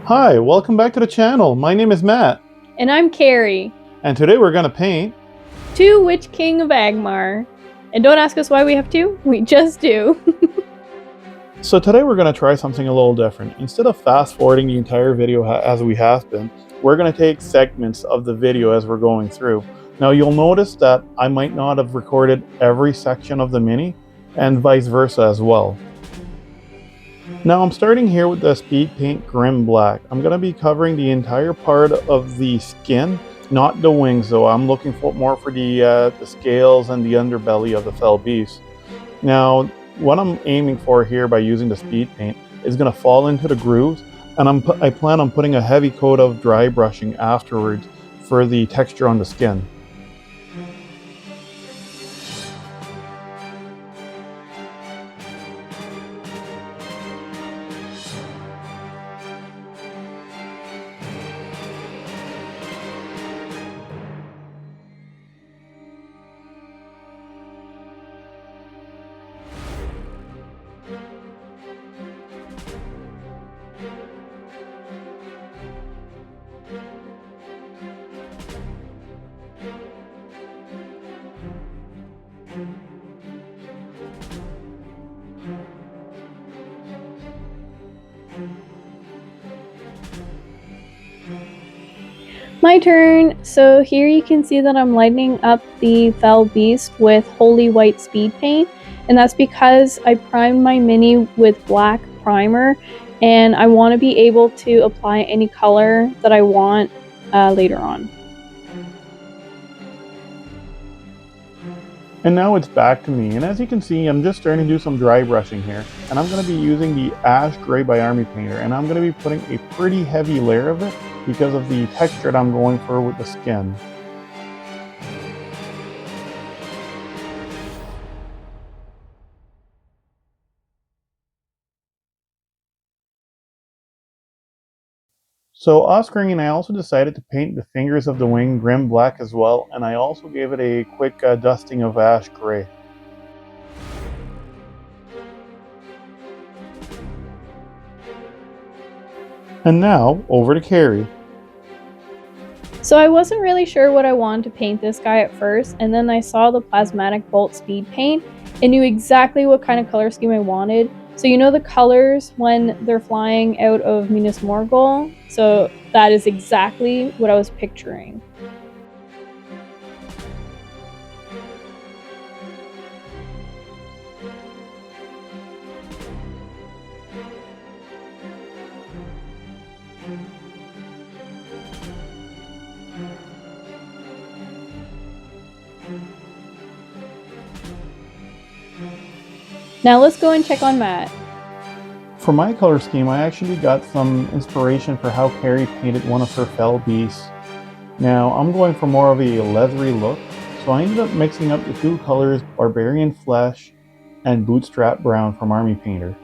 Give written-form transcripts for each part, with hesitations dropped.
Hi, welcome back to the channel. My name is Matt. And I'm Carrie. And today we're gonna paint 2 Witch King of Angmar. And don't ask us why we have 2, we just do. So today we're gonna try something a little different. Instead of fast forwarding the entire video as we have been, we're gonna take segments of the video as we're going through. Now you'll notice that I might not have recorded every section of the mini, and vice versa as well. Now I'm starting here with the Speed Paint Grim Black. I'm going to be covering the entire part of the skin, not the wings though. I'm looking more for the scales and the underbelly of the fell beast. Now what I'm aiming for here by using the Speed Paint is going to fall into the grooves, and I plan on putting a heavy coat of dry brushing afterwards for the texture on the skin. My turn. So here you can see that I'm lighting up the fell beast with holy white speed paint, and that's because I primed my mini with black primer, and I want to be able to apply any color that I want later on. And now it's back to me, and as you can see, I'm just starting to do some dry brushing here, and I'm going to be using the Ash Gray by Army Painter, and I'm going to be putting a pretty heavy layer of it because of the texture that I'm going for with the skin. So off screen, I also decided to paint the fingers of the wing Grim Black as well, and I also gave it a quick dusting of Ash Gray. And now, over to Carrie. So I wasn't really sure what I wanted to paint this guy at first, and then I saw the Plasmatic Bolt speed paint and knew exactly what kind of color scheme I wanted. So you know the colors when they're flying out of Minas Morgul? So that is exactly what I was picturing. Now let's go and check on Matt. For my color scheme, I actually got some inspiration for how Carrie painted one of her fell beasts. Now, I'm going for more of a leathery look, so I ended up mixing up the two colors Barbarian Flesh and Bootstrap Brown from Army Painter.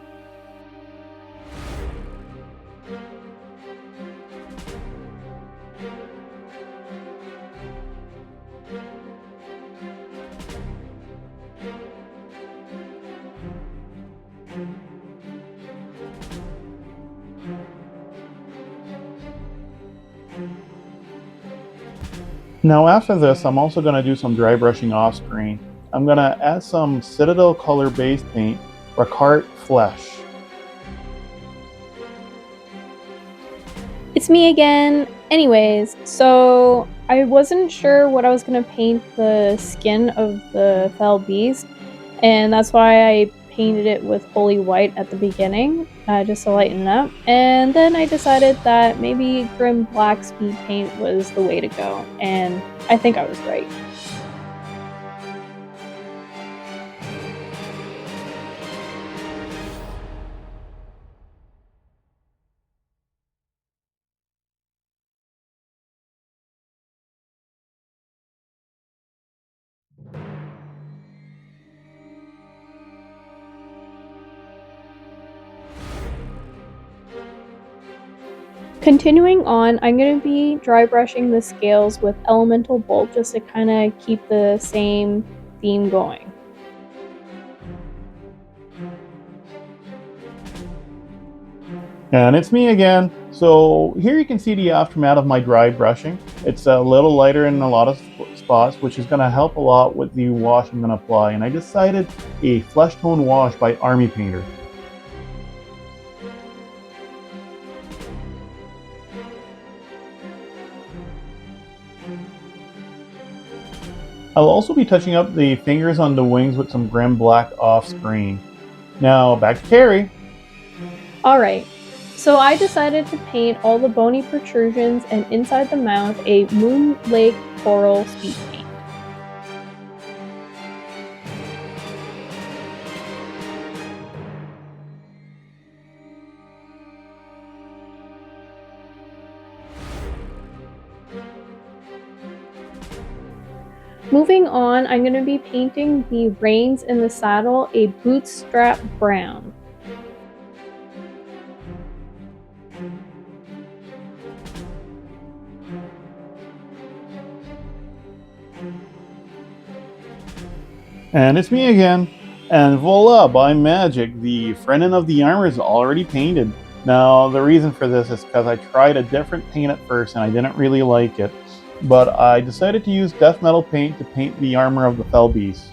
Now after this, I'm also going to do some dry brushing off screen. I'm going to add some Citadel color base paint, Rakarth Flesh. It's me again. Anyways, so I wasn't sure what I was going to paint the skin of the fell beast, and that's why I painted it with holy white at the beginning, just to lighten it up. And then I decided that maybe Grim Black speed paint was the way to go, and I think I was right. Continuing on, I'm going to be dry brushing the scales with Elemental Bolt just to kind of keep the same theme going. And it's me again. So here you can see the aftermath of my dry brushing. It's a little lighter in a lot of spots, which is going to help a lot with the wash I'm going to apply. And I decided a flesh tone wash by Army Painter. I'll also be touching up the fingers on the wings with some Grim Black off screen. Now back to Carrie. Alright, so I decided to paint all the bony protrusions and inside the mouth a Moon Lake Coral speed paint. Moving on, I'm going to be painting the reins in the saddle a bootstrap brown. And it's me again. And voila, by magic, the front end of the armor is already painted. Now, the reason for this is because I tried a different paint at first and I didn't really like it. But I decided to use death metal paint to paint the armor of the fell beast.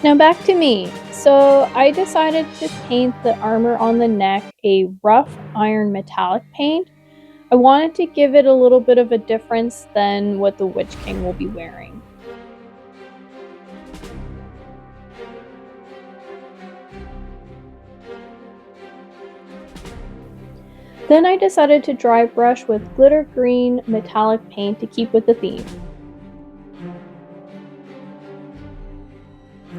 Now back to me. So I decided to paint the armor on the neck a rough iron metallic paint. I wanted to give it a little bit of a difference than what the Witch King will be wearing. Then I decided to dry brush with glitter green metallic paint to keep with the theme.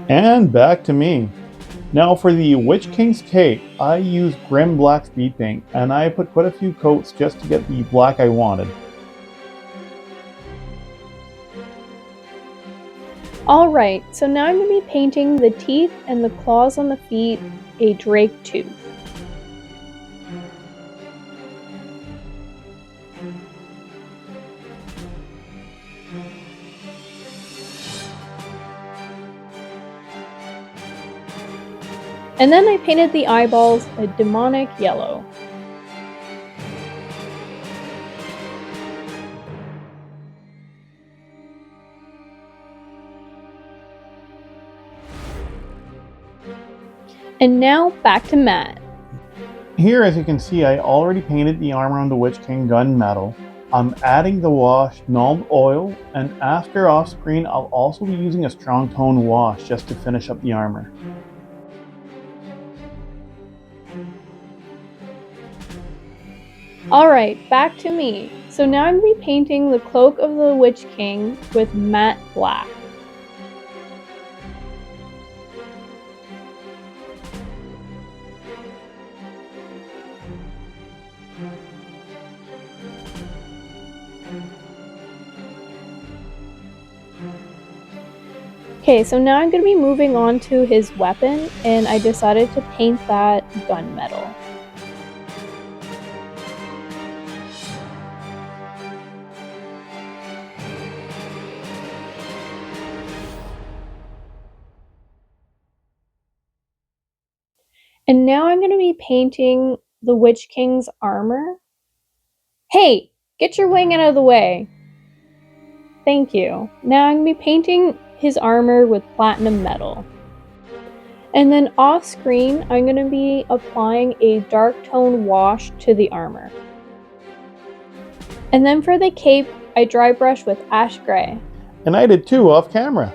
And back to me. Now for the Witch King's cape, I used Grim Black speed paint, and I put quite a few coats just to get the black I wanted. Alright, so now I'm going to be painting the teeth and the claws on the feet a drake tooth. And then I painted the eyeballs a demonic yellow. And now back to Matt. Here, as you can see, I already painted the armor on the Witch King gunmetal. I'm adding the wash Nuln Oil, and after off screen, I'll also be using a strong tone wash just to finish up the armor. Alright, back to me. So now I'm going to be painting the cloak of the Witch King with matte black. Okay, so now I'm going to be moving on to his weapon, and I decided to paint that gunmetal. And now I'm going to be painting the Witch King's armor. Hey, get your wing out of the way. Thank you. Now I'm going to be painting his armor with platinum metal. And then off screen, I'm going to be applying a dark tone wash to the armor. And then for the cape, I dry brush with ash gray. And I did too off camera.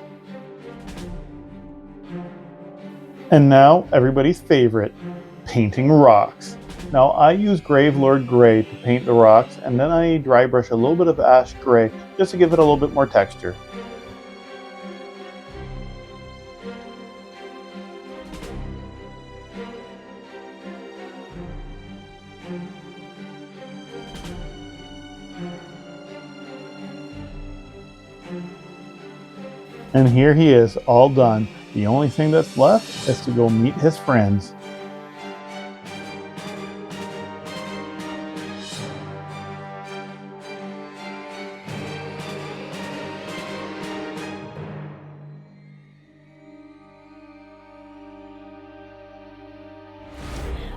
And now, everybody's favorite, painting rocks. Now I use Gravelord Gray to paint the rocks, and then I dry brush a little bit of ash gray just to give it a little bit more texture. And here he is, all done. The only thing that's left is to go meet his friends.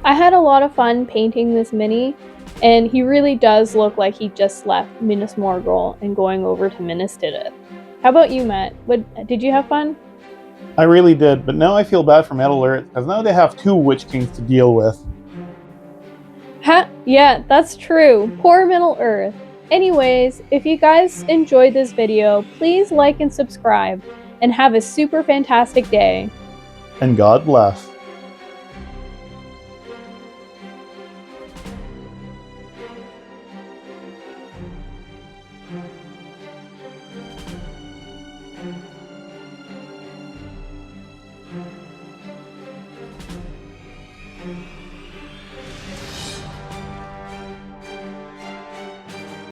I had a lot of fun painting this mini, and he really does look like he just left Minas Morgul and going over to Minas Tirith. How about you, Matt? Did you have fun? I really did, but now I feel bad for Middle Earth because now they have 2 Witch Kings to deal with. Yeah, that's true. Poor Middle Earth. Anyways, if you guys enjoyed this video, please like and subscribe, and have a super fantastic day. And God bless.